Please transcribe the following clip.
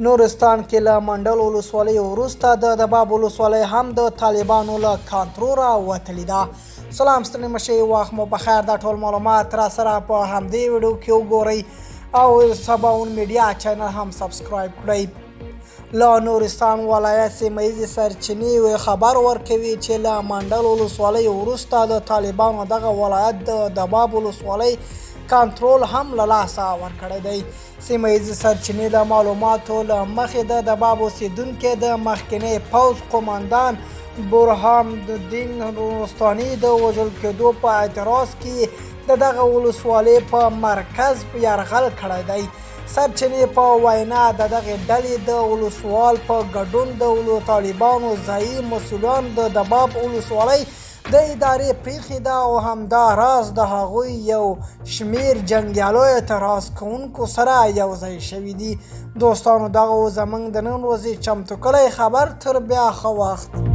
نورستان کې له منډل ولسوالۍ وروسته د دباب ولسوالۍ هم د طالبانو له کنټروله وتلې ده. سلام ستړي مشئ، وخت مو بخیر. دا ټول معلومات را سره په همدې ویډیو کې وګورئ او سباون میډیا چینل هم سبسکرایب کړئ. له نورستان ولایت سیمهییزې سرچینې خبر ورکوي چې له منډل ولسوالۍ وروسته د طالبانو دغه ولایت د دباب ولسوالۍ کنټرول هم له لاسه ورکړی دی. سیمهییزې سرچینې د معلوماتو له مخې د دباب اوسېدونکي د مخکني پوځ قوماندان برهان الدین نورستاني د وژل کېدو په اعتراض کې د دغه ولسوالۍ په مرکز یرغل کړی دی. سرچینې په وینا د دغې ډلې د ولسوال په ګډون د طالبانو ځایي مسؤلان د دباب ولسوالۍ د ادارې پریښې ده او همدا راز د هغوی یو شمېر جنګیالو اعتراض کوونکو سره یو ځای شوي دي. دوستانو، دغه زموږ د نن ورځې چمتو کړی خبر. تر بیا ښه وخت.